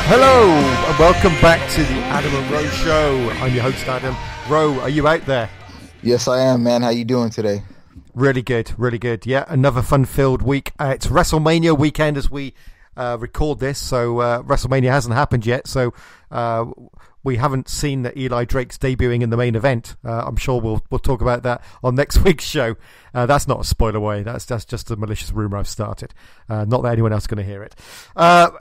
Hello and welcome back to the Adam and Roe Show. I'm your host Adam. Roe, are you out there? Yes, I am, man. How you doing today? Really good, really good. Yeah, another fun-filled week. It's WrestleMania weekend as we record this, so WrestleMania hasn't happened yet, so we haven't seen that Eli Drake's debuting in the main event. I'm sure we'll talk about that on next week's show. That's not a spoiler way. That's just a malicious rumor I've started. Not that anyone else is going to hear it.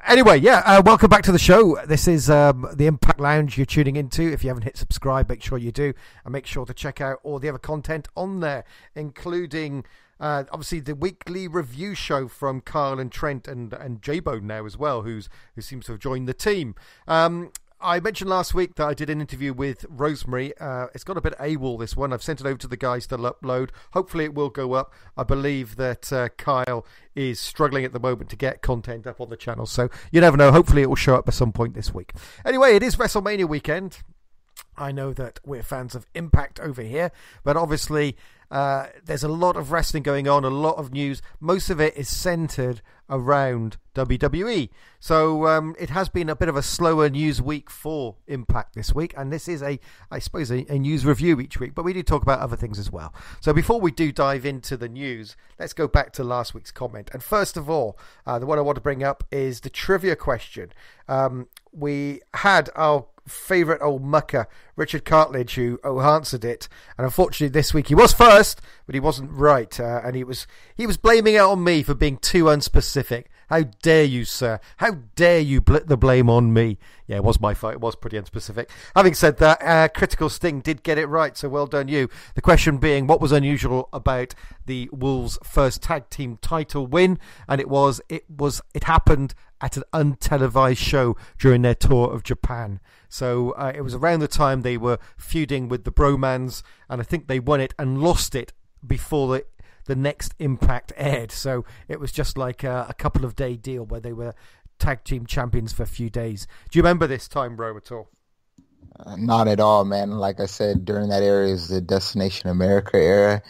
Anyway, welcome back to the show. This is the Impact Lounge you're tuning into. If you haven't hit subscribe, make sure you do, and make sure to check out all the other content on there, including obviously the weekly review show from Kyle and Trent and J-Bone now as well, who seems to have joined the team. I mentioned last week that I did an interview with Rosemary. It's got a bit AWOL, this one. I've sent it over to the guys to upload. Hopefully it will go up. I believe that Kyle is struggling at the moment to get content up on the channel. So you never know. Hopefully it will show up at some point this week. Anyway, it is WrestleMania weekend. I know that we're fans of Impact over here, but obviously there's a lot of wrestling going on, a lot of news. Most of it is centered around WWE. So it has been a bit of a slower news week for Impact this week, and this is I suppose a news review each week, but we do talk about other things as well. So before we do dive into the news, let's go back to last week's comment. And first of all, the one I want to bring up is the trivia question. We had our favourite old mucker, Richard Cartledge, who answered it, and unfortunately this week he was first, but he wasn't right, and he was blaming it on me for being too unspecific. How dare you, sir? How dare you put the blame on me? Yeah, it was my fault. It was pretty unspecific. Having said that, Critical Sting did get it right, so well done you. The question being, what was unusual about the Wolves' first tag team title win? And it happened at an untelevised show during their tour of Japan. So it was around the time they were feuding with the Bromans, and I think they won it and lost it before the next Impact aired. So it was just like a couple of day deal where they were tag team champions for a few days. Do you remember this time, Ro, at all? Not at all, man. Like I said, during that era is the Destination America era,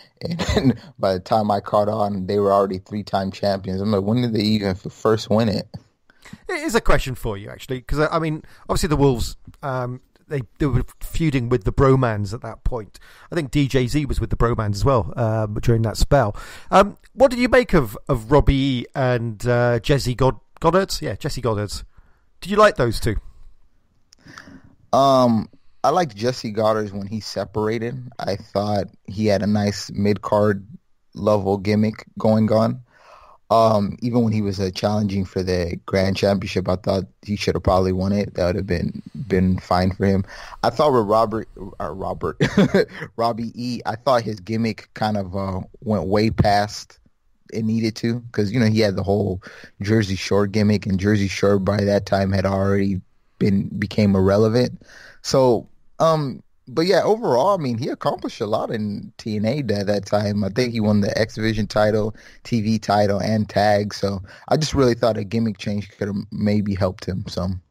and by the time I caught on, they were already 3-time champions. I'm like, when did they even first win it? It is a question for you, actually, because, I mean, obviously the Wolves, they were feuding with the Bromans at that point. I think DJZ was with the Bromans as well during that spell. What did you make of Robbie E and Jesse Goddards? Yeah, Jesse Goddards. Did you like those two? I liked Jesse Goddards when he separated. I thought he had a nice mid-card level gimmick going on. Even when he was challenging for the Grand Championship, I thought he should have probably won it. That would have been fine for him. I thought with Robbie E, I thought his gimmick kind of went way past it needed to, because he had the whole Jersey Shore gimmick, and Jersey Shore by that time had already became irrelevant. So, but yeah, overall, I mean, he accomplished a lot in TNA at that time. I think he won the X Division title, TV title, and tag. So I just really thought a gimmick change could have maybe helped him some.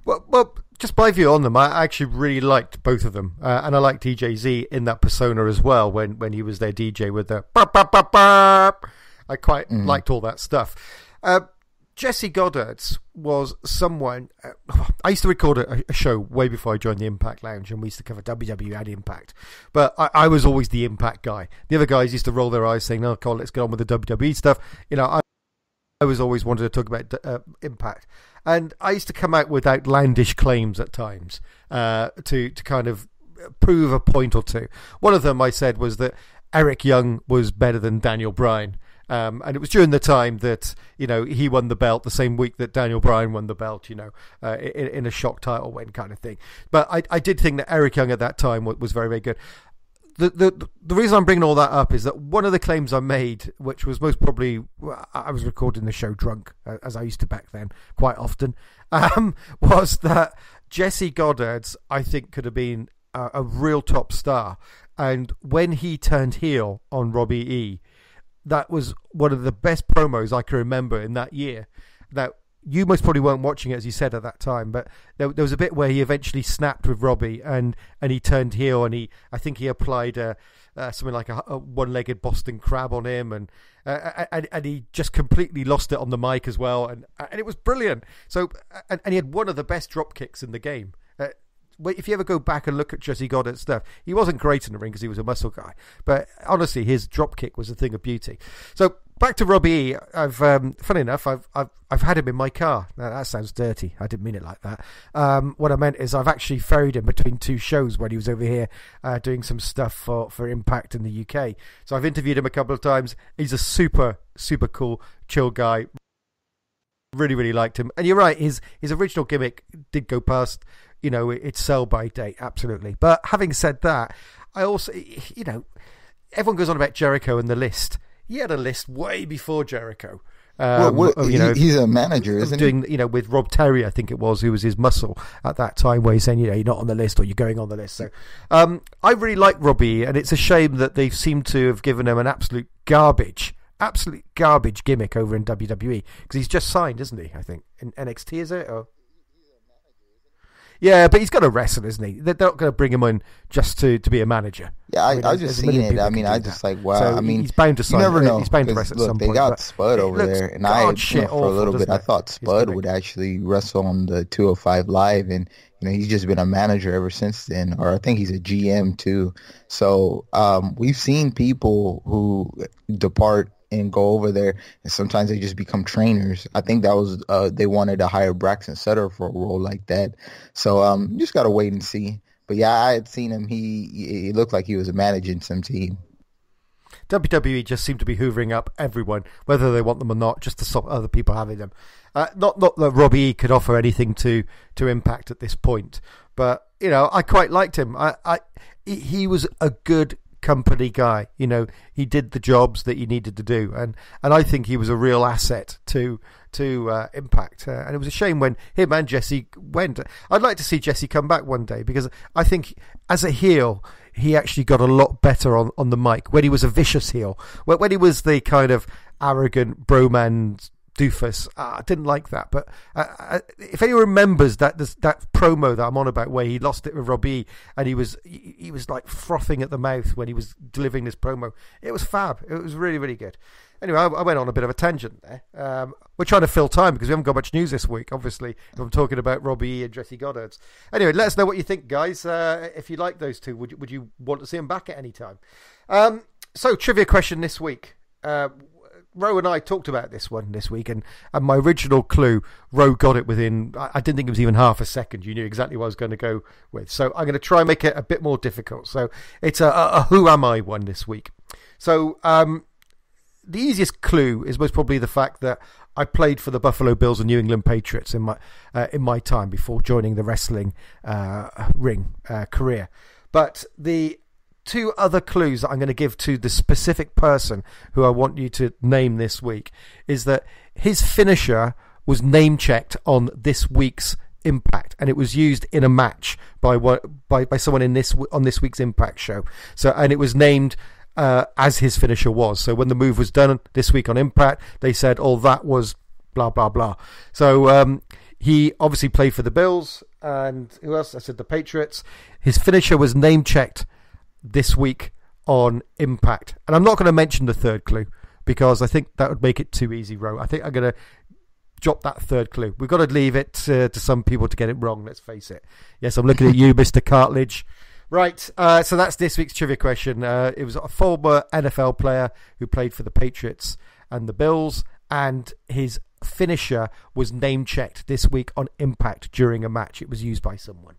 Well, just my view on them, I actually really liked both of them. And I liked DJZ in that persona as well, when he was their DJ with the burp, burp, burp, burp. I quite liked all that stuff. Jesse Goddards was someone... I used to record a show way before I joined the Impact Lounge, and we used to cover WWE and Impact. But I was always the Impact guy. The other guys used to roll their eyes saying, "No, Cole, let's get on with the WWE stuff." I was always wanted to talk about Impact. And I used to come out with outlandish claims at times to kind of prove a point or two. One of them I said was that Eric Young was better than Daniel Bryan. And it was during the time that, he won the belt the same week that Daniel Bryan won the belt, in a shock title win kind of thing. But I did think that Eric Young at that time was very, very good. The reason I'm bringing all that up is that one of the claims I made, which was most probably, I was recording the show drunk, as I used to back then quite often, was that Jesse Goddard's, I think, could have been a real top star. And when he turned heel on Robbie E., that was one of the best promos I can remember in that year. Now, you most probably weren't watching it, as you said, at that time, but there was a bit where he eventually snapped with Robbie and he turned heel, and I think he applied something like a one-legged Boston Crab on him, and he just completely lost it on the mic as well, and it was brilliant. So, and he had one of the best drop kicks in the game. If you ever go back and look at Jesse Goddard's stuff, he wasn't great in the ring because he was a muscle guy, but honestly, his drop kick was a thing of beauty. So back to Robbie E. Funny enough, I've had him in my car. Now, that sounds dirty. I didn't mean it like that. What I meant is I've actually ferried him between two shows when he was over here doing some stuff for Impact in the UK. So I've interviewed him a couple of times. He's a super, super cool, chill guy. Really, really liked him. And you're right, his original gimmick did go past, its sell-by date, absolutely. But having said that, I also, everyone goes on about Jericho and the list. He had a list way before Jericho. He's a manager, isn't he? Doing, with Rob Terry, I think it was, who was his muscle at that time, where he's saying, you're not on the list or you're going on the list. So I really like Robbie, and it's a shame that they seem to have given him an absolute garbage gimmick over in WWE, because he's just signed, isn't he? I think in NXT, is it? Or... Yeah, but he's got to wrestle, isn't he? They're not going to bring him in just to be a manager. Yeah, I just seen it. I mean, I just like, wow. So he's bound to sign. You never know. He's bound to wrestle at some point. They got Spud over there, and for a little bit, I thought Spud would actually wrestle on the 205 Live, and he's just been a manager ever since then, or I think he's a GM too. So we've seen people who depart and go over there, and sometimes they just become trainers. I think that was they wanted to hire Braxton Sutter for a role like that. So you just gotta wait and see. But yeah, I had seen him. He looked like he was managing some team. WWE just seem to be hoovering up everyone, whether they want them or not, just to stop other people having them. Not that Robbie E could offer anything to Impact at this point, but I quite liked him. He was a good company guy. He did the jobs that he needed to do, and I think he was a real asset to Impact. And it was a shame when him and Jesse went. I'd like to see Jesse come back one day, because I think as a heel he actually got a lot better on the mic when he was a vicious heel. When he was the kind of arrogant broman doofus, I didn't like that. But if anyone remembers that promo that I'm on about, where he lost it with Robbie and he was like frothing at the mouth when he was delivering this promo, it was fab. It was really, really good. Anyway, I went on a bit of a tangent there. We're trying to fill time because we haven't got much news this week, obviously, if I'm talking about Robbie E and Jesse Goddard's. Anyway, let us know what you think, guys. If you like those two, would you want to see them back at any time? So, trivia question this week. Ro and I talked about this one this week, and my original clue, Ro got it within, I didn't think it was even half a second. You knew exactly what I was going to go with. So I'm going to try and make it a bit more difficult. So it's a Who Am I one this week. So the easiest clue is most probably the fact that I played for the Buffalo Bills and New England Patriots in my time before joining the wrestling ring career. But the two other clues that I'm going to give to the specific person who I want you to name this week is that his finisher was name checked on this week's Impact, and it was used in a match by someone on this week's Impact show. So, and it was named as his finisher was. So when the move was done this week on Impact, they said, "Oh, that was blah blah blah." So he obviously played for the Bills, and who else? I said the Patriots. His finisher was name checked this week on Impact, and I'm not going to mention the third clue because I think that would make it too easy, Ro. I think I'm going to drop that third clue. We've got to leave it to some people to get it wrong, let's face it. Yes, I'm looking at you, Mr. Cartledge. Right, so that's this week's trivia question. It was a former NFL player who played for the Patriots and the Bills, and his finisher was name checked this week on Impact during a match. It was used by someone.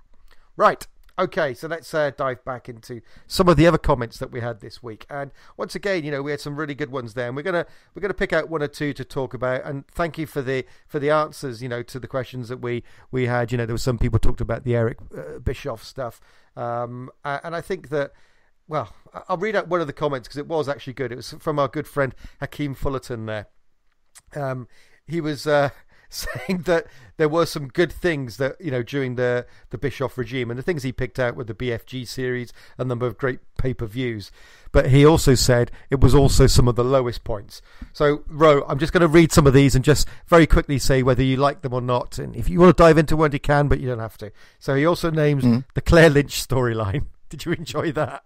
Right. Okay, so let's dive back into some of the other comments that we had this week. And once again, we had some really good ones there, and we're gonna pick out one or two to talk about. And thank you for the answers, to the questions that we had. There were some people talked about the Eric Bischoff stuff, and I think that. Well, I'll read out one of the comments because it was actually good. It was from our good friend Hakeem Fullerton there. He was saying that there were some good things that, during the Bischoff regime, and the things he picked out were the BFG series, a number of great pay-per-views. But he also said it was also some of the lowest points. So, Ro, I'm just going to read some of these and just very quickly say whether you like them or not. And if you want to dive into one, you can, but you don't have to. So he also names the Claire Lynch storyline. Did you enjoy that?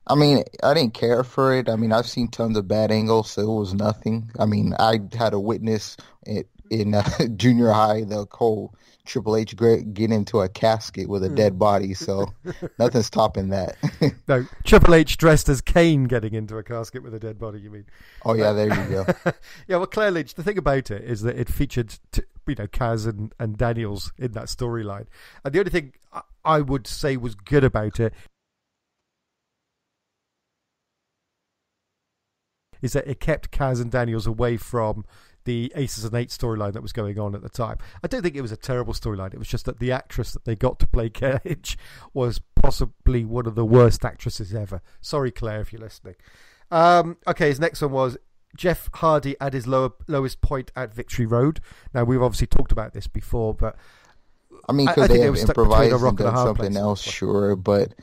I mean, I didn't care for it. I mean, I've seen tons of bad angles, so it was nothing. I mean, I had a witness in junior high, the whole Triple H get into a casket with a dead body, so nothing's topping that. No, Triple H dressed as Kane getting into a casket with a dead body, you mean? Oh, yeah, there you go. Yeah, well, Claire Lynch, the thing about it is that it featured, Kaz and Daniels in that storyline. And the only thing I would say was good about it is that it kept Kaz and Daniels away from the Aces and Eights storyline that was going on at the time. I don't think it was a terrible storyline. It was just that the actress that they got to play Cage was possibly one of the worst actresses ever. Sorry, Claire, if you're listening. Okay, his next one was Jeff Hardy at his lowest point at Victory Road. Now, we've obviously talked about this before, but I mean, could they have improvised and done something else? Sure, but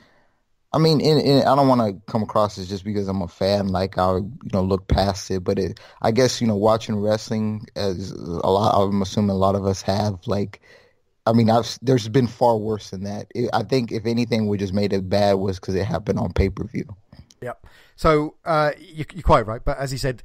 I mean, I don't want to come across as just because I'm a fan, like I'll look past it. But I guess watching wrestling as a lot, I'm assuming a lot of us have. Like, I mean, there's been far worse than that. I think if anything, what just made it bad was because it happened on pay-per-view. Yep. So you're quite right. But as he said,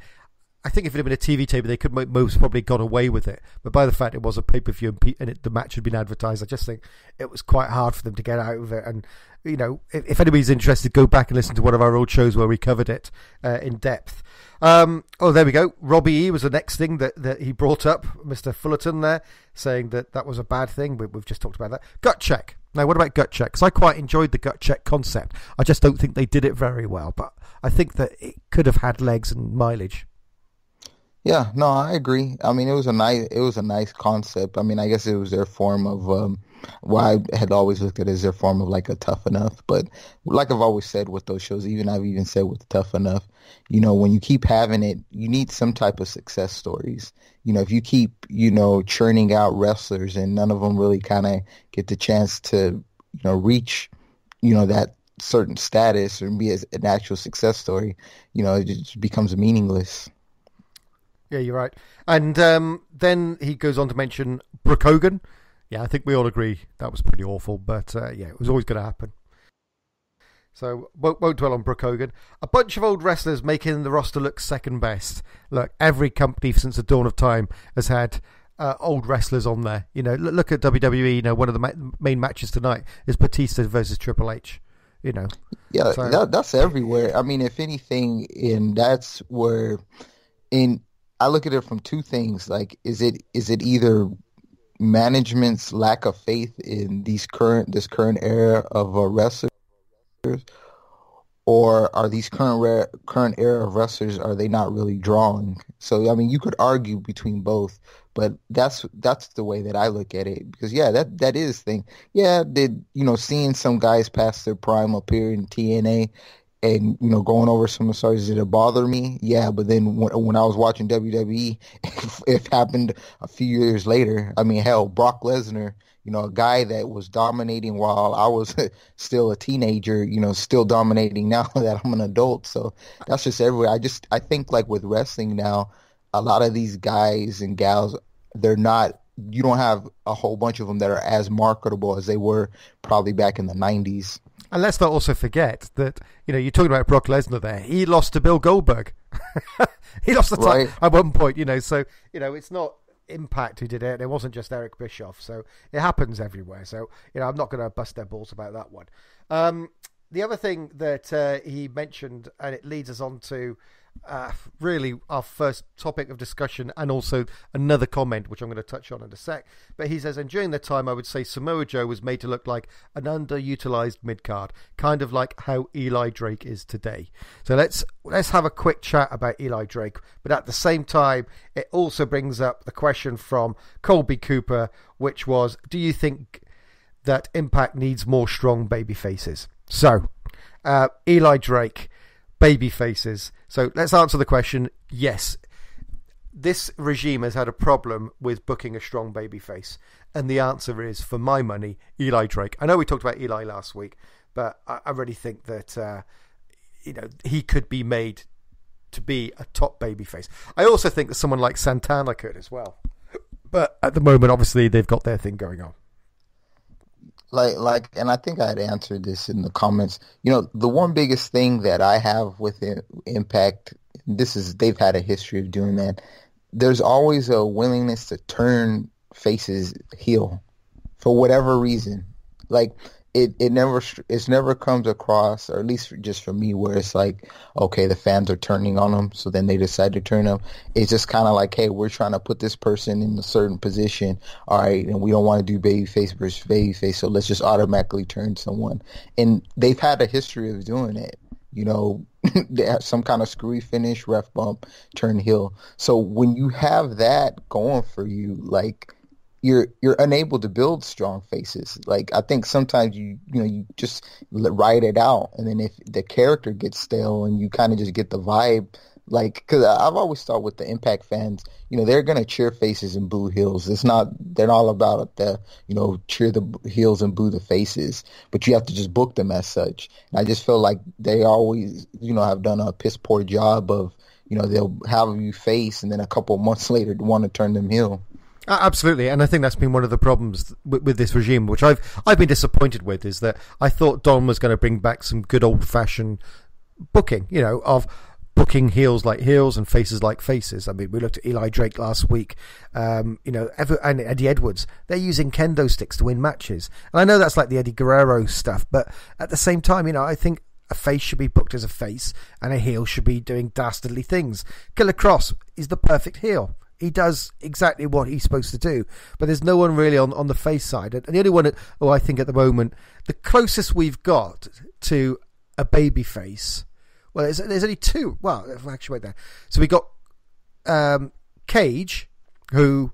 I think if it had been a TV tape, they could most probably got away with it. But by the fact it was a pay-per-view and the match had been advertised, I just think it was quite hard for them to get out of it. And, if anybody's interested, go back and listen to one of our old shows where we covered it in depth. There we go. Robbie E was the next thing that he brought up, Mr. Fullerton there, saying that was a bad thing. We've just talked about that. Gut check. Now, what about gut check? Because I quite enjoyed the gut check concept. I just don't think they did it very well. But I think that it could have had legs and mileage. Yeah, no, I agree. I mean, it was a nice concept. I mean, I guess it was their form of I had always looked at it as their form of like a Tough Enough. But like I've always said with those shows, I've even said with Tough Enough, when you keep having it, you need some type of success stories. If you keep churning out wrestlers and none of them really kind of get the chance to reach that certain status or be an actual success story, it just becomes meaningless. Yeah, you're right. And then he goes on to mention Brooke Hogan. Yeah, I think we all agree that was pretty awful, but it was always going to happen. So won't dwell on Brooke Hogan. A bunch of old wrestlers making the roster look second best. Look, every company since the dawn of time has had old wrestlers on there. Look at WWE. One of the main matches tonight is Batista versus Triple H. Yeah, so, that's everywhere. I mean, if anything, and that's where I look at it from two things. Like, is it either management's lack of faith in this current era of wrestlers, or are these current era of wrestlers, are they not really drawing? So I mean, you could argue between both, but that's the way that I look at it, because that is the thing. Yeah, seeing some guys past their prime up here in TNA. And, going over some stories, did it bother me? Yeah, but then when I was watching WWE, it happened a few years later. I mean, hell, Brock Lesnar, a guy that was dominating while I was still a teenager, still dominating now that I'm an adult. So that's just everywhere. I think like with wrestling now, a lot of these guys and gals, you don't have a whole bunch of them that are as marketable as they were probably back in the 90s. And let's not also forget that, you're talking about Brock Lesnar there. He lost to Bill Goldberg. He lost the title at one point, so, it's not Impact who did it. It wasn't just Eric Bischoff. So it happens everywhere. So, I'm not going to bust their balls about that one. The other thing that he mentioned, and it leads us on to really our first topic of discussion, and also another comment which I'm going to touch on in a sec. But he says, and during the time, I would say Samoa Joe was made to look like an underutilized mid-card, kind of like how Eli Drake is today. So let's have a quick chat about Eli Drake. But at the same time, it also brings up the question from Colby Cooper, which was, do you think that Impact needs more strong baby faces? So Eli Drake, baby faces. So let's answer the question. Yes, this regime has had a problem with booking a strong baby face. And the answer is, for my money, Eli Drake. I know we talked about Eli last week, but I really think that he could be made to be a top baby face. I also think that someone like Santana could as well. But at the moment, obviously, they've got their thing going on. And I think I had answered this in the comments. The one biggest thing that I have with Impact, they've had a history of doing that. There's always a willingness to turn faces heel for whatever reason. Like it never comes across, or at least just for me, where it's like, okay, the fans are turning on them, so then they decide to turn them. It's just kind of like, hey, we're trying to put this person in a certain position, all right, and we don't want to do babyface versus babyface, so let's just automatically turn someone. And they've had a history of doing it. They have some kind of screwy finish, ref bump, turn heel. So when you have that going for you, like, you're unable to build strong faces. Like, I think sometimes you just ride it out, and then if the character gets stale and you kind of just get the vibe, like, because I've always thought with the Impact fans, they're gonna cheer faces and boo heels. They're not all about the cheer the heels and boo the faces, but you have to just book them as such. And I just feel like they always have done a piss poor job of they'll have you face, and then a couple of months later want to turn them heel. Absolutely, and I think that's been one of the problems with this regime, which I've been disappointed with, is that I thought Don was going to bring back some good old-fashioned booking, of booking heels like heels and faces like faces. I mean, we looked at Eli Drake last week, and Eddie Edwards. They're using kendo sticks to win matches, and I know that's like the Eddie Guerrero stuff, but at the same time, I think a face should be booked as a face, and a heel should be doing dastardly things. Killer Cross is the perfect heel. He does exactly what he's supposed to do, but there's no one really on the face side. And the only one, I think at the moment, the closest we've got to a baby face, well, there's only two. Well, actually, wait there. So we got Cage, who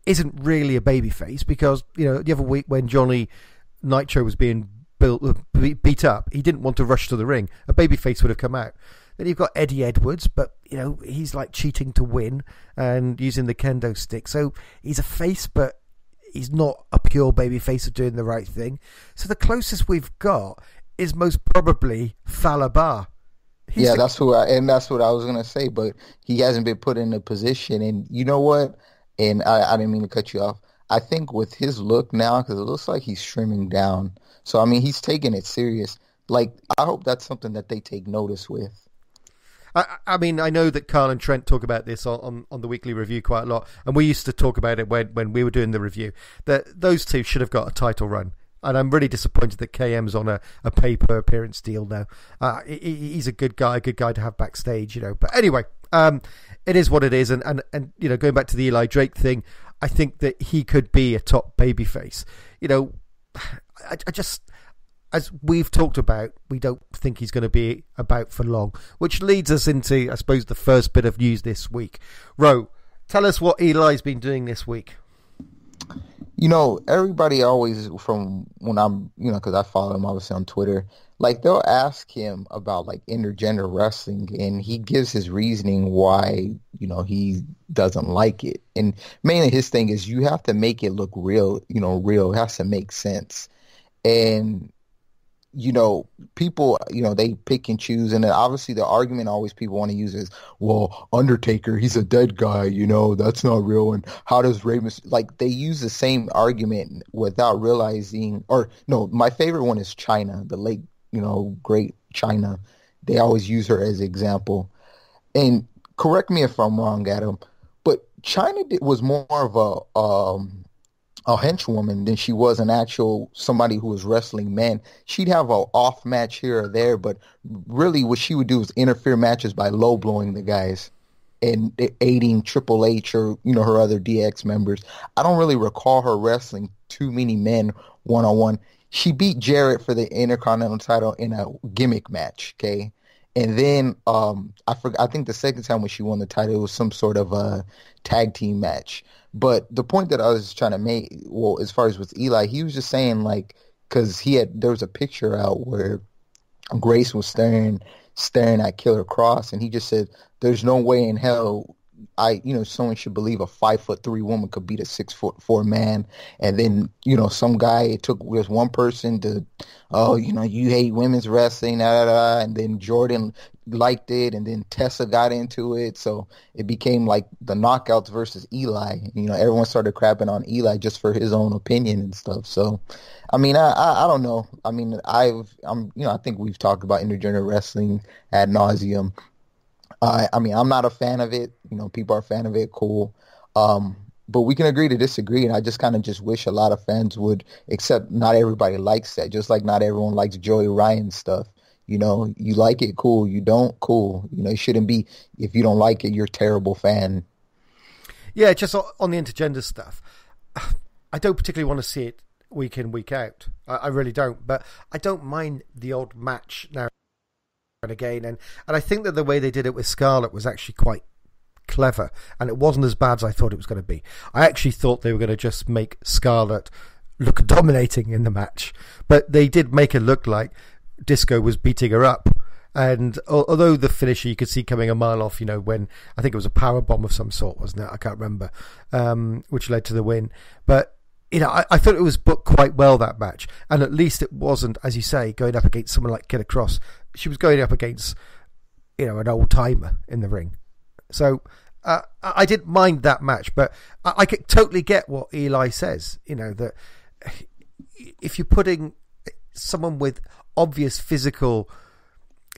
isn't really a baby face, because the other week when Johnny Nitro was being beat up, he didn't want to rush to the ring. A baby face would have come out. Then you've got Eddie Edwards, but he's like cheating to win and using the kendo stick. So he's a face, but he's not a pure baby face of doing the right thing. So the closest we've got is most probably Fallah Bahh. That's what I was gonna say. But he hasn't been put in a position, and you know what? And I didn't mean to cut you off. I think with his look now, because it looks like he's trimming down. So I mean, he's taking it serious. Like, I hope that's something that they take notice with. I mean, I know that Carl and Trent talk about this on the weekly review quite a lot, and we used to talk about it when we were doing the review, that those two should have got a title run. And I'm really disappointed that KM's on a pay-per appearance deal now. He's a good guy to have backstage, But anyway, it is what it is. And going back to the Eli Drake thing, I think that he could be a top babyface. I just, as we've talked about, we don't think he's going to be about for long, which leads us into, I suppose, the first bit of news this week. Ro, tell us what Eli's been doing this week. Everybody always, from when I'm, because I follow him obviously on Twitter, like, they'll ask him about like intergender wrestling, and he gives his reasoning why, he doesn't like it. And mainly his thing is, you have to make it look real, real. It has to make sense. And people, they pick and choose. And then obviously the argument always people want to use is, well, Undertaker, he's a dead guy, that's not real. And how does Rey Mysterio, like, they use the same argument without realizing, or no, my favorite one is China, the late, great China. They always use her as an example. And correct me if I'm wrong, Adam, but China was more of a henchwoman than she was an actual somebody who was wrestling men. She'd have a off match here or there, but really what she would do is interfere matches by low blowing the guys and aiding Triple H or her other DX members. I don't really recall her wrestling too many men one on one. She beat Jarrett for the Intercontinental title in a gimmick match, okay? And then I think the second time when she won the title, it was some sort of a tag team match. But the point that I was trying to make, well, as far as with Eli, he was just saying, like, because there was a picture out where Grace was staring at Killer Cross, and he just said, "There's no way in hell someone should believe a 5'3" woman could beat a 6'4" man." And then, some guy, it took just one person to, you hate women's wrestling, and then Jordan liked it, and then Tessa got into it, so it became like the Knockouts versus Eli. Everyone started crapping on Eli just for his own opinion and stuff. So, I mean, I don't know. I mean, I think we've talked about intergender wrestling ad nauseum. I mean, I'm not a fan of it. People are a fan of it. Cool. But we can agree to disagree. And I just kind of just wish a lot of fans would accept not everybody likes that. Just like not everyone likes Joey Ryan stuff. You like it, cool. You don't, cool. It shouldn't be, if you don't like it, you're a terrible fan. Yeah, just on the intergender stuff. I don't particularly want to see it week in, week out. I really don't. But I don't mind the odd match now and again, and I think that the way they did it with Scarlett was actually quite clever, and it wasn't as bad as I thought it was going to be. I actually thought they were going to just make Scarlett look dominating in the match, but they did make it look like Disco was beating her up. And although the finisher you could see coming a mile off, when I think it was a power bomb of some sort, wasn't it? I can't remember, which led to the win. But I thought it was booked quite well, that match, and at least it wasn't, as you say, going up against someone like Killer Cross. She was going up against, an old timer in the ring. So I didn't mind that match, but I could totally get what Eli says. That if you're putting someone with obvious physical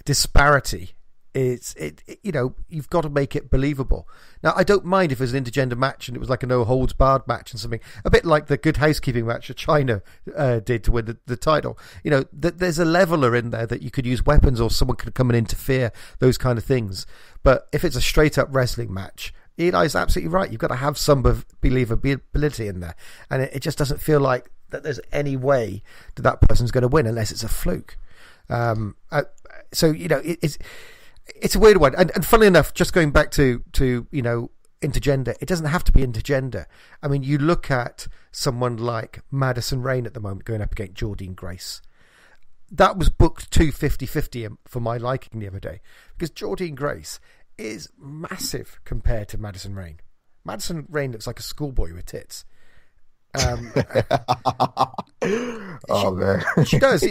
disparity, you've got to make it believable. Now, I don't mind if it was an intergender match and it was like a no holds barred match and something, a bit like the Good Housekeeping match that China did to win the title. There's a leveler in there that you could use weapons or someone could come and interfere, those kind of things. But if it's a straight up wrestling match, Eli's absolutely right. You've got to have some believability in there, and it just doesn't feel like that there's any way that person's going to win unless it's a fluke. It's a weird one, and funnily enough, just going back to intergender, it doesn't have to be intergender. I mean, you look at someone like Madison Rayne at the moment going up against Jordynne Grace. That was booked 50-50 for my liking the other day, because Jordynne Grace is massive compared to Madison Rayne. Madison Rayne looks like a schoolboy with tits. Man, she does.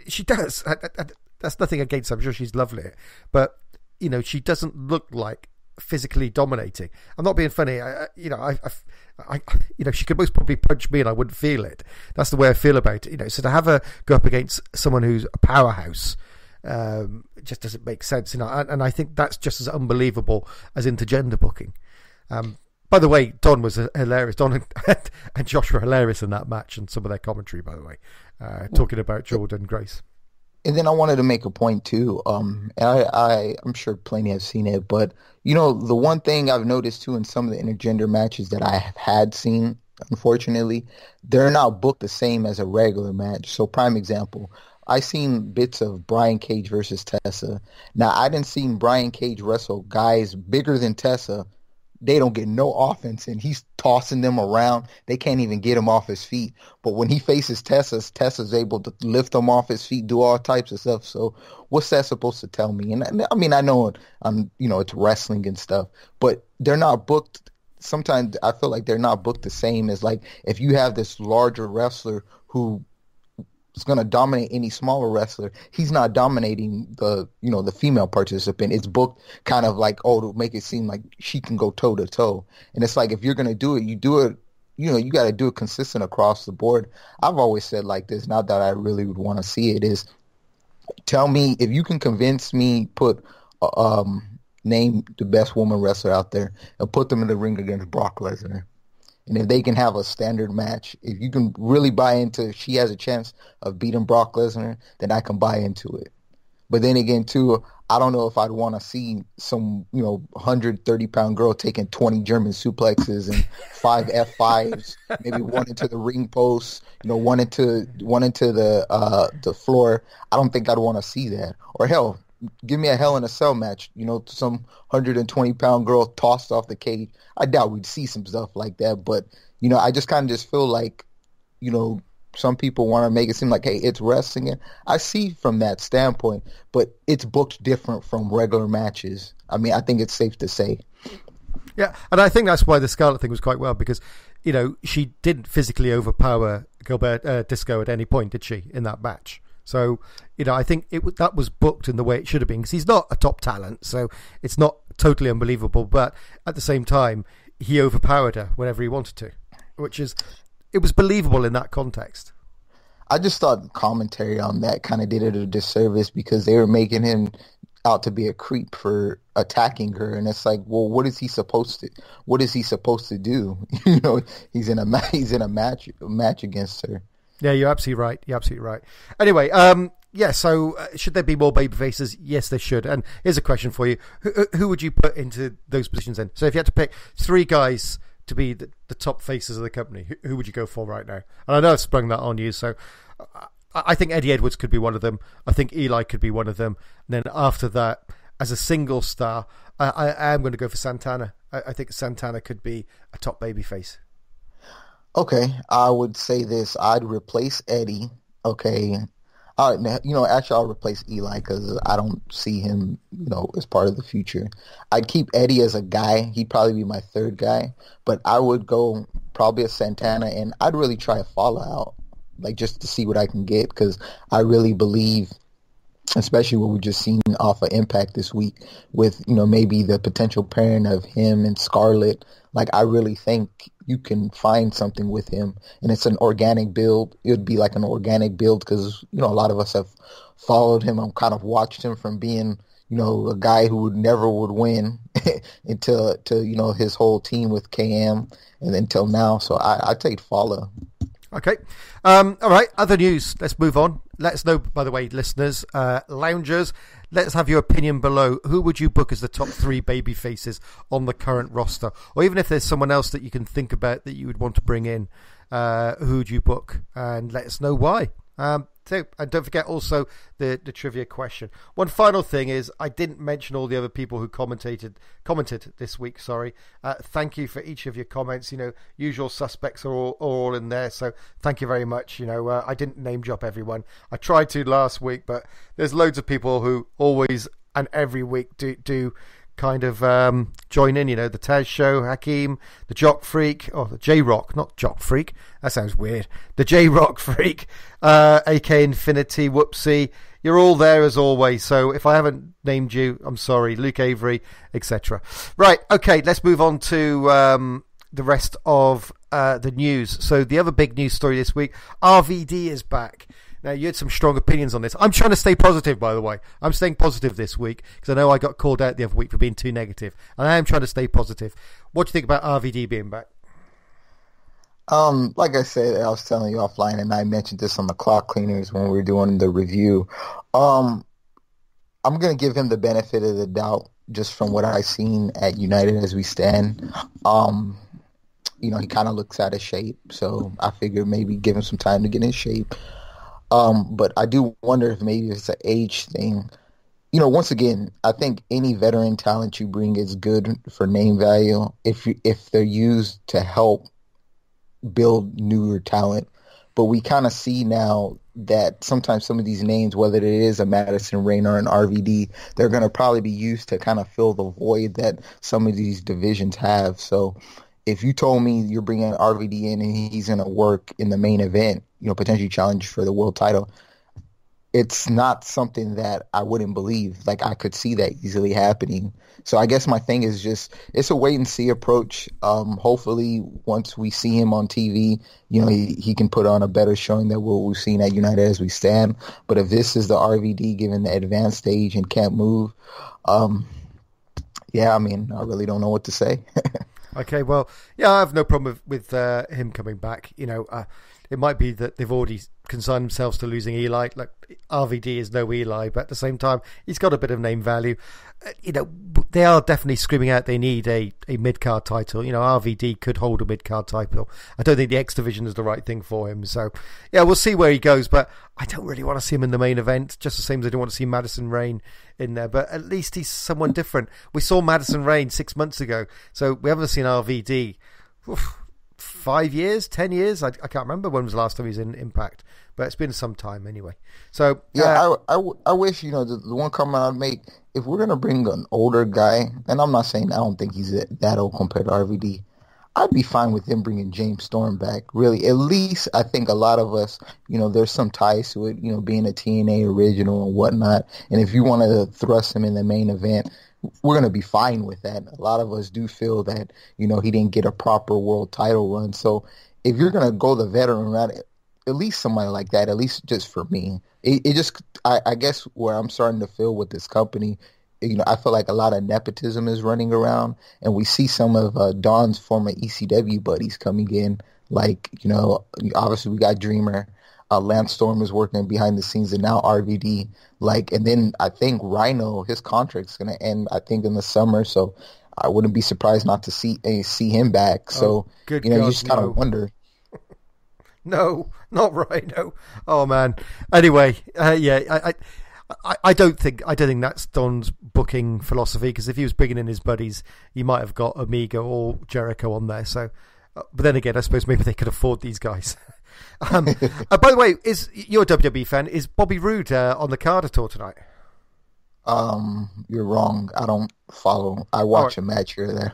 She does. That's nothing against her. I'm sure she's lovely, but she doesn't look like physically dominating. I'm not being funny. She could most probably punch me and I wouldn't feel it. That's the way I feel about it. So to have her go up against someone who's a powerhouse, it just doesn't make sense. And I think that's just as unbelievable as intergender booking. By the way, Don was hilarious. Don and Josh were hilarious in that match, and some of their commentary, by the way, talking about Jordynne Grace. And then I wanted to make a point too. I'm sure plenty have seen it, but the one thing I've noticed too in some of the intergender matches that I have had seen, unfortunately, they're not booked the same as a regular match. So, prime example, I seen bits of Brian Cage versus Tessa. Now, I didn't see Brian Cage wrestle guys bigger than Tessa. They don't get no offense, and he's tossing them around. They can't even get him off his feet. But when he faces Tessa's able to lift him off his feet, do all types of stuff. So what's that supposed to tell me? And I mean, I know it's wrestling and stuff, but they're not booked. Sometimes I feel like they're not booked the same as, like, if you have this larger wrestler who is going to dominate any smaller wrestler, he's not dominating the female participant. It's booked kind of like, to make it seem like she can go toe to toe. And it's like, if you're going to do it, you do it, you got to do it consistent across the board. I've always said like this, not that I really would want to see it, is tell me if you can convince me, name the best woman wrestler out there and put them in the ring against Brock Lesnar. And if they can have a standard match, if you can really buy into she has a chance of beating Brock Lesnar, then I can buy into it. But then again, too, I don't know if I'd want to see some, 130-pound girl taking 20 German suplexes and 5 F5s, maybe one into the ring post, one into the floor. I don't think I'd want to see that. Or hell, give me a Hell in a Cell match, some 120-pound girl tossed off the cage. I doubt we'd see some stuff like that. But, I just kind of just feel like, some people want to make it seem like, hey, it's wrestling. I see from that standpoint, but it's booked different from regular matches. I mean, I think it's safe to say. Yeah, and I think that's why the Scarlett thing was quite well, because, she didn't physically overpower Disco at any point, did she, in that match? So, I think that was booked in the way it should have been, because he's not a top talent, so it's not totally unbelievable. But at the same time, he overpowered her whenever he wanted to, which is... It was believable in that context. I just thought the commentary on that kind of did it a disservice because they were making him out to be a creep for attacking her, and it's like, well, what is he supposed to do? He's in a match against her. Yeah, you're absolutely right. Anyway, so should there be more baby faces? Yes, there should. And here's a question for you: who would you put into those positions then? So if you had to pick 3 guys to be the top faces of the company, who would you go for right now? And I know I've sprung that on you, so I think Eddie Edwards could be one of them. I think Eli could be one of them. And then after that, as a single star, I am going to go for Santana. I think Santana could be a top baby face. Okay, I would say this. I'd replace Eddie. Okay. Actually, I'll replace Eli because I don't see him, as part of the future. I'd keep Eddie as a guy. He'd probably be my 3rd guy. But I would go probably a Santana, and I'd really try a Fallout, just to see what I can get, because I really believe, especially what we've just seen off of Impact this week with, maybe the potential pairing of him and Scarlett. I really think you can find something with him, and it's an organic build. It would be like an organic build because, a lot of us have followed him and kind of watched him from being, a guy who never would win until his whole team with KM and until now. So I take Fala. Okay. All right. Other news. Let's move on. Let us know, by the way, listeners, loungers, let's have your opinion below. Who would you book as the top 3 baby faces on the current roster? Or even if there's someone else that you can think about that you would want to bring in, who would you book? And let us know why. And don't forget also the trivia question. One final thing is I didn't mention all the other people who commented this week. Sorry. Thank you for each of your comments. Usual suspects are all in there. So thank you very much. I didn't name drop everyone. I tried to last week, but there's loads of people who always and every week do kind of join in, the Taz Show, Hakeem, the Jock Freak, or the J-Rock, not Jock Freak, that sounds weird, the J-Rock Freak, AK Infinity, Whoopsie, you're all there as always, so if I haven't named you, I'm sorry, Luke Avery, etc. Right, okay, let's move on to the rest of the news. So the other big news story this week, RVD is back. Now, you had some strong opinions on this. I'm trying to stay positive, by the way. I'm staying positive this week because I know I got called out the other week for being too negative. And I am trying to stay positive. What do you think about RVD being back? Like I said, I was telling you offline, and I mentioned this on the Clock Cleaners when we were doing the review. I'm going to give him the benefit of the doubt just from what I've seen at United as we stand. He kind of looks out of shape, so I figured maybe give him some time to get in shape. But I do wonder if maybe it's an age thing. Once again, I think any veteran talent you bring is good for name value if they're used to help build newer talent. But we kind of see now that sometimes some of these names, whether it is a Madison Rain or an RVD, they're going to probably be used to kind of fill the void that some of these divisions have. So if you told me you're bringing RVD in and he's going to work in the main event, potentially challenge for the world title, it's not something that I wouldn't believe. I could see that easily happening. So I guess my thing is just, it's a wait and see approach. Hopefully once we see him on TV, he can put on a better showing than what we've seen at United as we stand. But if this is the RVD given the advanced stage and can't move, I really don't know what to say. Okay, well, yeah, I have no problem with him coming back. It might be that they've already consigned themselves to losing Eli. Like, RVD is no Eli, but at the same time, he's got a bit of name value. They are definitely screaming out they need a mid-card title. RVD could hold a mid-card title. I don't think the X Division is the right thing for him. So, yeah, we'll see where he goes, but I don't really want to see him in the main event, just the same as I don't want to see Madison Rayne in there. But at least he's someone different. We saw Madison Rayne 6 months ago, so we haven't seen RVD. 5 years, 10 years. I can't remember when was the last time he was in Impact, but it's been some time anyway. So yeah, I wish the one comment I'd make, if we're gonna bring an older guy, and I'm not saying I don't think he's that old compared to RVD, I'd be fine with him bringing James Storm back. Really, at least I think a lot of us, there's some ties to it, being a TNA original and whatnot. And if you want to thrust him in the main event, we're going to be fine with that. A lot of us do feel that, he didn't get a proper world title run. So if you're going to go the veteran route, at least somebody like that, at least just for me, I guess where I'm starting to feel with this company, I feel like a lot of nepotism is running around, and we see some of Don's former ECW buddies coming in. Like, obviously we got Dreamer. Lance Storm is working behind the scenes, and now RVD. And then I think Rhino, his contract's going to end, I think, in the summer. So I wouldn't be surprised not to see him back. So, God, you just kind of wonder. No, not Rhino. Oh man. Anyway, yeah, I don't think that's Don's booking philosophy, because if he was bringing in his buddies, he might have got Omega or Jericho on there. So, but then again, I suppose maybe they could afford these guys. By the way, you're a WWE fan? Is Bobby Roode on the card at all tonight? You're wrong. I don't follow. I watch a match here or there.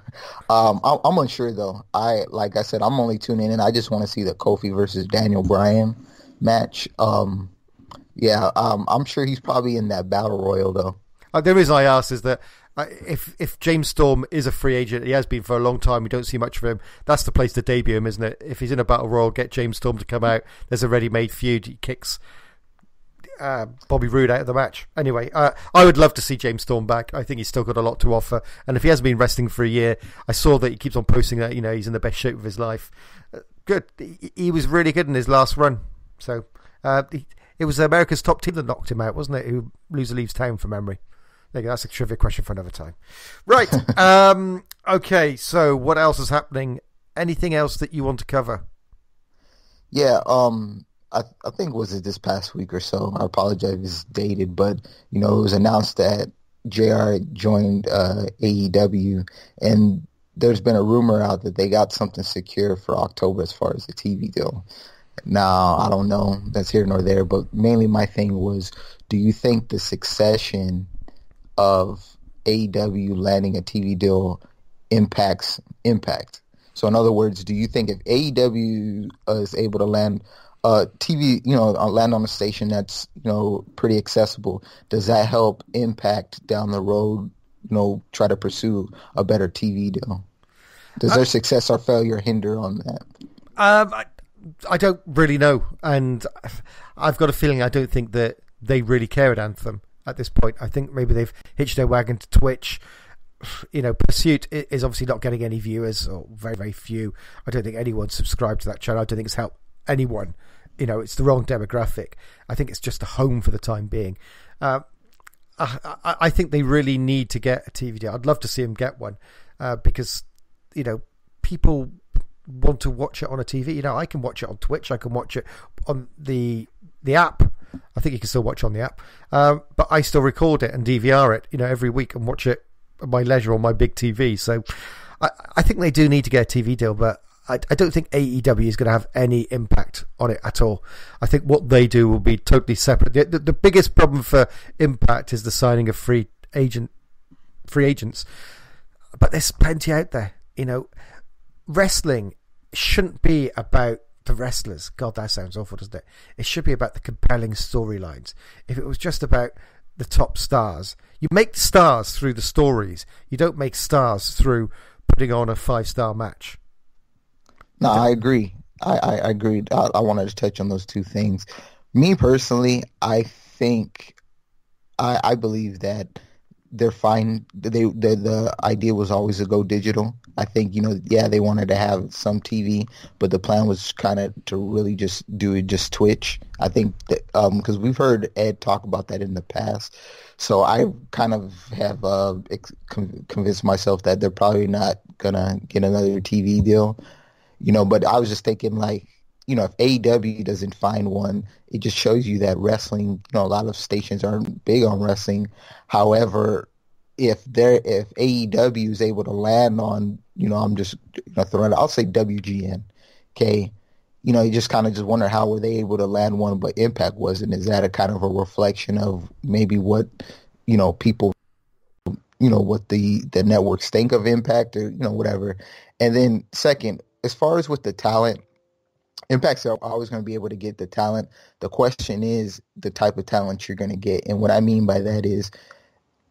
I'm unsure though. Like I said, I'm only tuning in. I just want to see the Kofi versus Daniel Bryan match. I'm sure he's probably in that battle royal though. The reason I asked is that if James Storm is a free agent, he has been for a long time, we don't see much of him, that's the place to debut him, isn't it? If he's in a battle royal, get James Storm to come out, there's a ready-made feud, he kicks Bobby Roode out of the match. Anyway, I would love to see James Storm back. I think he's still got a lot to offer, and if he hasn't been wrestling for a year, I saw that he keeps on posting that he's in the best shape of his life. Good. He was really good in his last run. So it was America's Top Team that knocked him out, wasn't it? Who loser leaves town, from memory. That's a trivia question for another time. Right. Okay, so what else is happening? Anything else that you want to cover? Yeah, I think was it this past week or so. I apologize if it's dated, but it was announced that JR joined AEW, and there's been a rumor out that they got something secure for October as far as the TV deal. Now, I don't know, that's here nor there, but mainly my thing was, do you think the succession of AEW landing a TV deal impacts Impact? So in other words, do you think if AEW is able to land TV, land on a station that's, pretty accessible, does that help Impact down the road, try to pursue a better TV deal? Does their success or failure hinder on that? I don't really know, and I've got a feeling I don't think that they really care at Anthem at this point. I think maybe they've hitched their wagon to Twitch. Pursuit is obviously not getting any viewers, or very, very few. I don't think anyone's subscribed to that channel. I don't think it's helped anyone. It's the wrong demographic. I think it's just a home for the time being. I think they really need to get a TV deal. I'd love to see them get one, because people want to watch it on a TV. I can watch it on Twitch. I can watch it on the app. I think you can still watch on the app, but I still record it and DVR it, every week, and watch it at my leisure on my big TV. So I think they do need to get a TV deal, but I don't think AEW is going to have any impact on it at all. I think what they do will be totally separate. The biggest problem for Impact is the signing of free agents, but there's plenty out there. Wrestling shouldn't be about the wrestlers. God, that sounds awful, doesn't it? It should be about the compelling storylines. If it was just about the top stars, you make stars through the stories. You don't make stars through putting on a 5-star match. No, I agree. I agreed. I wanted to touch on those two things. Me personally, I think, I believe that they're fine. The idea was always to go digital. I think, they wanted to have some TV, but the plan was kind of to really just do it just Twitch. I think that because we've heard Ed talk about that in the past, so I kind of have convinced myself that they're probably not gonna get another TV deal. But I was just thinking, like, if AEW doesn't find one, it just shows you that wrestling, a lot of stations aren't big on wrestling. However, if AEW is able to land on, I'm just throwing it, I'll say WGN, okay? You just kind of just wonder how were they able to land one, but Impact wasn't. Is that a kind of a reflection of maybe what, people, what the networks think of Impact or, whatever. And then second, as far as with the talent, Impact's are always going to be able to get the talent. The question is the type of talent you're going to get. And what I mean by that is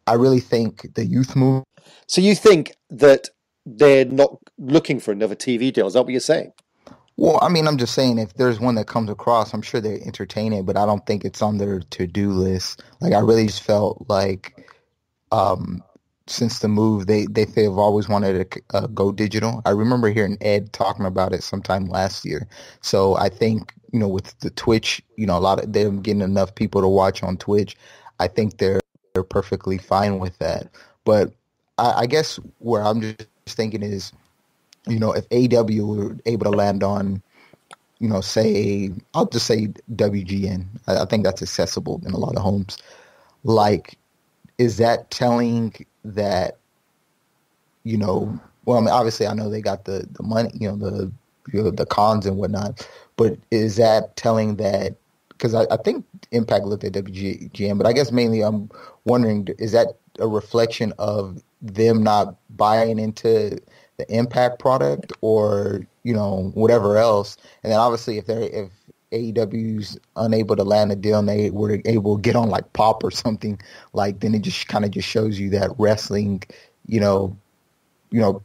I really think the youth move. So you think that they're not looking for another TV deal? Is that what you're saying? Well, I mean, I'm just saying if there's one that comes across, I'm sure they entertain it, but I don't think it's on their to-do list. Like, I really just felt like since the move, they've always wanted to go digital. I remember hearing Ed talking about it sometime last year. So I think, with the Twitch, a lot of them getting enough people to watch on Twitch, I think they're perfectly fine with that. But I guess where I'm just thinking is, if AEW were able to land on, I'll just say WGN. I think that's accessible in a lot of homes. Like, is that telling that, well, I mean, obviously I know they got the money, the cons and whatnot, but is that telling that, because I think Impact looked at WGN, but I guess mainly I'm wondering, is that a reflection of them not buying into the Impact product or, whatever else? And then obviously if AEW's unable to land a deal and they were able to get on like Pop or something, like, then it just kind of just shows you that wrestling,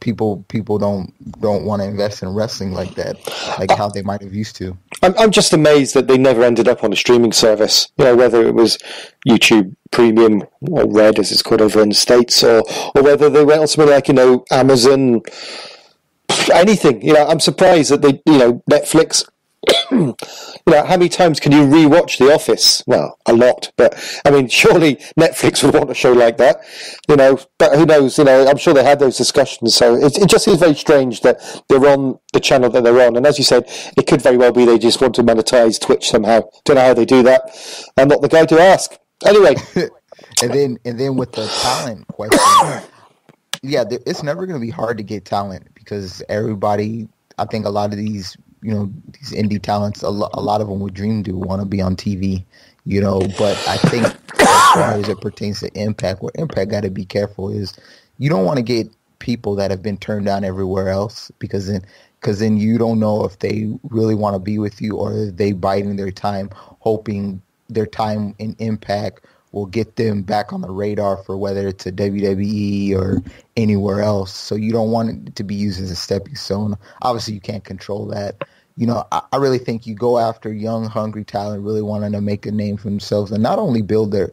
people don't want to invest in wrestling like that, like how they might have used to. I'm just amazed that they never ended up on a streaming service, whether it was YouTube Premium or Red as it's called over in the States, or whether they went on something like, Amazon, anything. I'm surprised that they, Netflix. How many times can you rewatch The Office? Well, a lot, but I mean, surely Netflix would want a show like that, but who knows, I'm sure they had those discussions. So it just seems very strange that they're on the channel that they're on. And as you said, it could very well be they just want to monetize Twitch somehow. Don't know how they do that. I'm not the guy to ask. Anyway. and then with the talent question, yeah, it's never going to be hard to get talent because everybody, I think a lot of these, these indie talents, a lot of them would dream to want to be on TV, but I think as far as it pertains to Impact, where Impact got to be careful is you don't want to get people that have been turned down everywhere else because then you don't know if they really want to be with you or are they biding their time, hoping their time in Impact will get them back on the radar for whether it's a WWE or anywhere else. So you don't want it to be used as a stepping stone. Obviously, you can't control that. I really think you go after young, hungry talent, really wanting to make a name for themselves and not only build their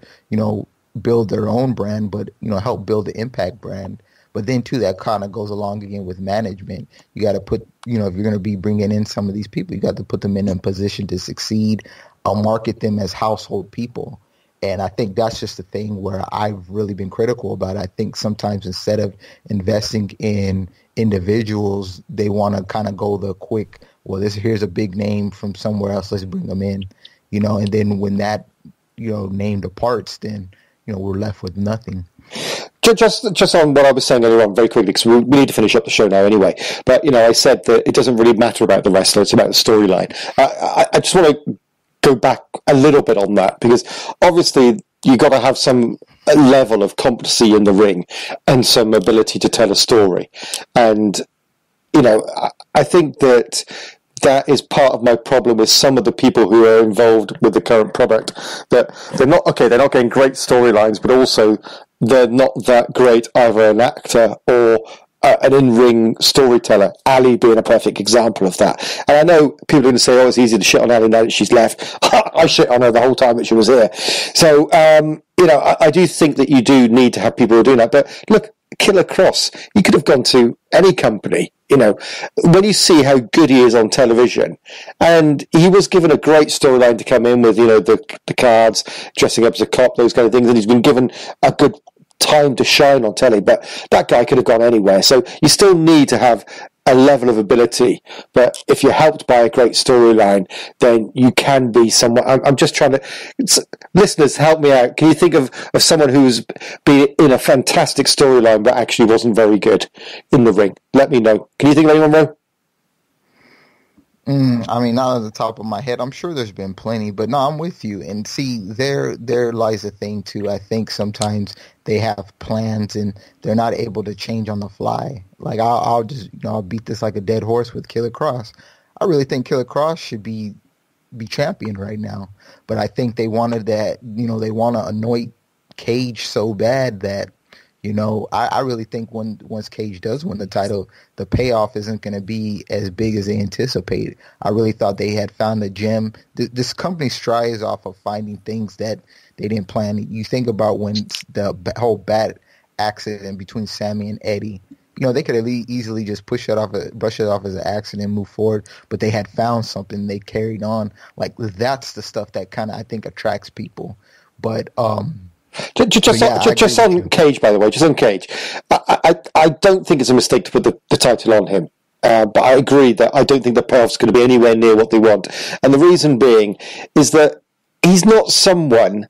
own brand, but, help build the Impact brand. But then, too, that kind of goes along again with management. You got to put, if you're going to be bringing in some of these people, you got to put them in a position to succeed, market them as household people. And I think that's just the thing where I've really been critical about it. I think sometimes instead of investing in individuals, they want to kind of go the quick, here's a big name from somewhere else, let's bring them in, and then when that, name departs, then, we're left with nothing. Just on what I was saying earlier on, very quickly, because we need to finish up the show now anyway. But, I said that it doesn't really matter about the wrestler, it's about the storyline. I just want to go back a little bit on that, because obviously you got to have some level of competency in the ring and some ability to tell a story. And, I think that is part of my problem with some of the people who are involved with the current product, that they're not getting great storylines, but also they're not that great either an actor or an in-ring storyteller, Ali being a perfect example of that. And I know people are going to say, oh, it's easy to shit on Ali now that she's left. I shit on her the whole time that she was here. So, I do think that you do need to have people who are doing that. But look, Killer Cross, he could have gone to any company. When you see how good he is on television, and he was given a great storyline to come in with, the cards, dressing up as a cop, those kind of things, and he's been given a good time to shine on telly, but that guy could have gone anywhere. So you still need to have a level of ability, but if you're helped by a great storyline, then you can be someone. I'm just trying to, listeners, help me out. Can you think of someone who's been in a fantastic storyline but actually wasn't very good in the ring? Let me know. Can you think of anyone, Ro? Not at the top of my head. I'm sure there's been plenty, but no, I'm with you. And see, there lies a thing too. I think sometimes they have plans and they're not able to change on the fly. Like I'll just I'll beat this like a dead horse with Killer Cross. I really think Killer Cross should be champion right now, but I think they wanted that. They want to anoint Cage so bad that. I really think once Cage does win the title, the payoff isn't going to be as big as they anticipated. I really thought they had found a gem. This company strives off of finding things that they didn't plan. You think about when the whole bat accident between Sammy and Eddie. They could have easily just brush it off as an accident and move forward, but they had found something. They carried on. Like, that's the stuff that kind of, I think, attracts people. But Just on Cage, by the way, just on Cage, I don't think it's a mistake to put the title on him. But I agree that I don't think the payoff's going to be anywhere near what they want. And the reason being is that he's not someone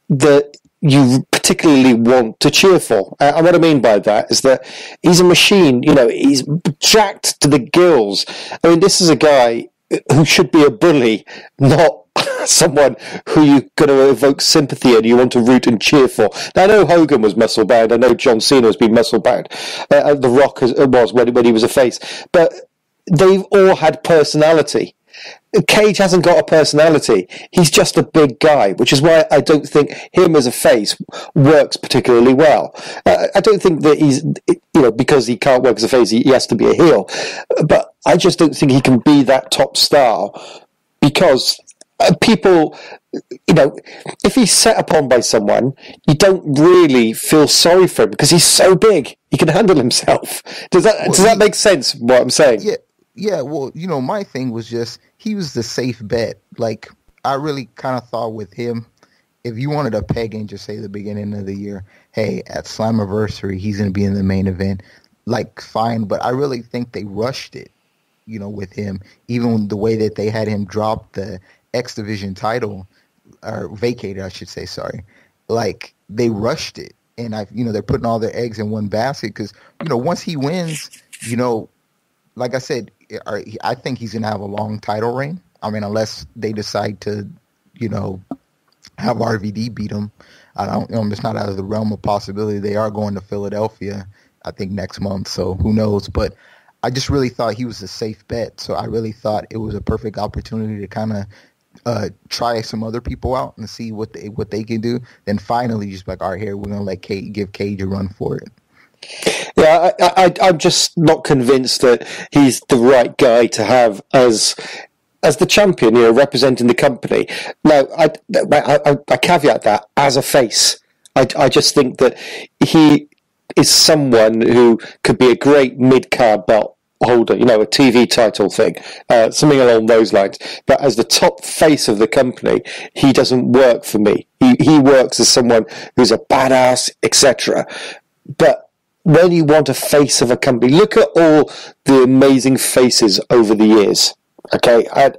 that you particularly want to cheer for. And what I mean by that is that he's a machine. He's jacked to the gills. I mean, this is a guy who should be a bully, not someone who you're going to evoke sympathy and you want to root and cheer for. Now, I know Hogan was muscle bound. I know John Cena has been muscle bound. The Rock was when he was a face. But they've all had personality. Cage hasn't got a personality. He's just a big guy, which is why I don't think him as a face works particularly well. I don't think that he's, because he can't work as a face, he has to be a heel. But I just don't think he can be that top star because people, if he's set upon by someone, you don't really feel sorry for him because he's so big. He can handle himself. Does that make sense, what I'm saying? Yeah. Well, my thing was just, he was the safe bet. Like, I really kind of thought with him, if you wanted to peg and just say the beginning of the year, hey, at Slammiversary, he's going to be in the main event, like, fine. But I really think they rushed it, with him, even the way that they had him drop the X Division title, or vacated, I should say, sorry. Like, they rushed it. And, they're putting all their eggs in one basket because, once he wins, like I said, I think he's going to have a long title reign. I mean, unless they decide to, have RVD beat him. I don't know. It's not out of the realm of possibility. They are going to Philadelphia, I think, next month. So who knows? But I just really thought he was a safe bet. So I really thought it was a perfect opportunity to kind of try some other people out and see what they can do. Then finally, just like, all right, here, we're going to give Cage a run for it. Yeah, I'm just not convinced that he's the right guy to have as the champion, representing the company. Now, I caveat that as a face. I just think that he is someone who could be a great mid-card belt holder, a TV title thing, something along those lines. But as the top face of the company, he doesn't work for me. He works as someone who's a badass, etc. But when you want a face of a company, look at all the amazing faces over the years. Okay, and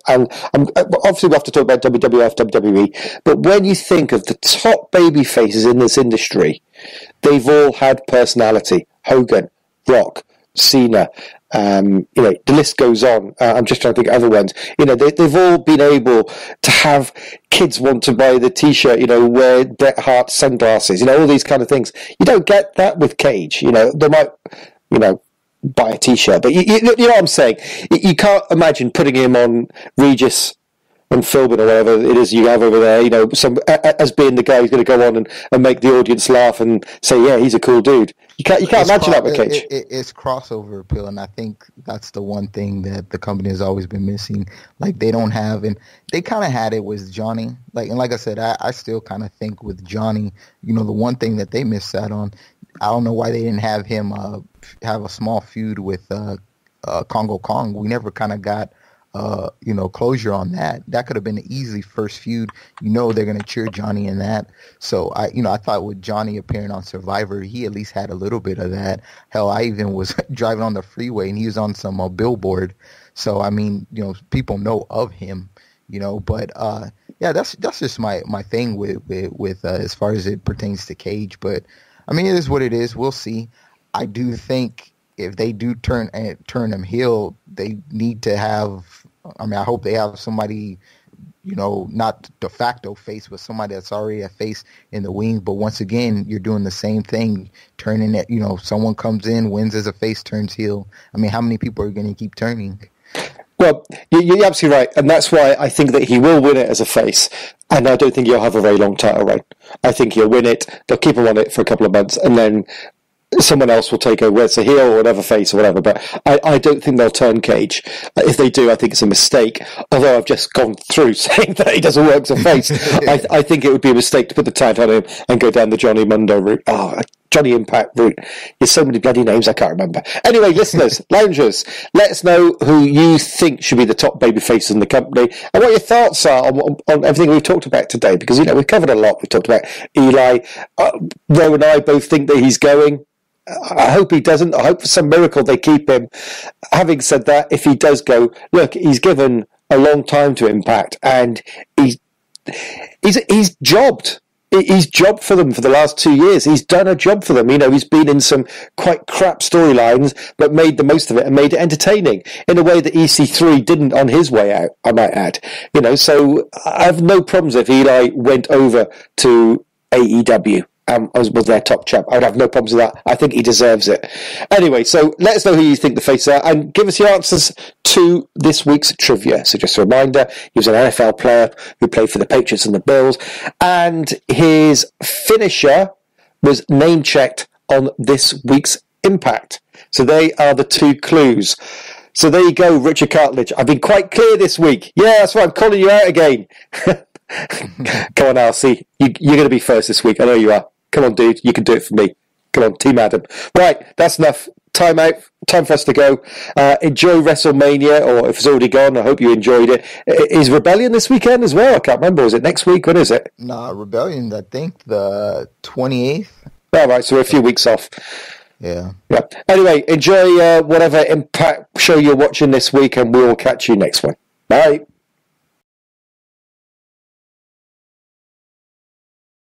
obviously we have to talk about WWF, WWE, but when you think of the top baby faces in this industry, they've all had personality. Hogan, Rock, Cena, the list goes on. I'm just trying to think of other ones. They've all been able to have kids want to buy the T-shirt, wear Bret Hart sunglasses, all these kind of things. You don't get that with Cage. They might, buy a T-shirt, but you know what I'm saying. You can't imagine putting him on Regis and filming or whatever it is you have over there, some as being the guy who's going to go on and make the audience laugh and say, yeah, he's a cool dude. You can't imagine that with Cage. It's crossover appeal, and I think that's the one thing that the company has always been missing. Like, they don't have, and they kind of had it with Johnny. Like I said, I still kind of think with Johnny, the one thing that they missed out on, I don't know why they didn't have him have a small feud with Congo Kong. We never kind of got closure on that. That could have been an easy first feud. They're going to cheer Johnny in that. So I thought with Johnny appearing on Survivor, he at least had a little bit of that. Hell, I even was driving on the freeway and he was on some billboard. So I mean, people know of him. But yeah, that's just my thing with as far as it pertains to Cage. But I mean, it is what it is. We'll see. I do think if they do turn him heel, they need to have. I mean, I hope they have somebody, not de facto face, but somebody that's already a face in the wing. But once again, you're doing the same thing, turning it. Someone comes in, wins as a face, turns heel. I mean, how many people are going to keep turning? Well, you're absolutely right, and that's why I think that he will win it as a face, and I don't think he'll have a very long title reign. I think he'll win it, they'll keep him on it for a couple of months, and then someone else will take over, whether it's a heel or whatever face or whatever, but I don't think they'll turn Cage. If they do, I think it's a mistake, although I've just gone through saying that he doesn't work as a face. I think it would be a mistake to put the title on him and go down the Johnny Mundo route. Johnny Impact route. There's so many bloody names I can't remember. Anyway, listeners, loungers, let us know who you think should be the top baby faces in the company and what your thoughts are on everything we've talked about today, because, we've covered a lot. We've talked about Eli. Ro and I both think that he's going. I hope he doesn't. I hope for some miracle they keep him. Having said that, if he does go, look, he's given a long time to Impact, and he's jobbed. He's jobbed for them for the last 2 years. He's done a job for them. He's been in some quite crap storylines, but made the most of it and made it entertaining in a way that EC3 didn't on his way out, I might add. So I have no problems if Eli went over to AEW. Was their top champ. I would have no problems with that. I think he deserves it. Anyway, so let us know who you think the faces are and give us your answers to this week's trivia. So just a reminder, he was an NFL player who played for the Patriots and the Bills, and his finisher was name-checked on this week's Impact. So they are the two clues. So there you go, Richard Cartledge. I've been quite clear this week. Yeah, that's right, I'm calling you out again. Come on, Alcy. You're going to be first this week. I know you are. Come on, dude. You can do it for me. Come on, Team Adam. Right, that's enough. Time out. Time for us to go. Enjoy WrestleMania, or if it's already gone, I hope you enjoyed it. Is Rebellion this weekend as well? I can't remember. Is it next week? When is it? Nah, Rebellion, I think the 28th. All right, so we're a few weeks off. Yeah. Anyway, enjoy whatever Impact show you're watching this week, and we'll catch you next one. Bye.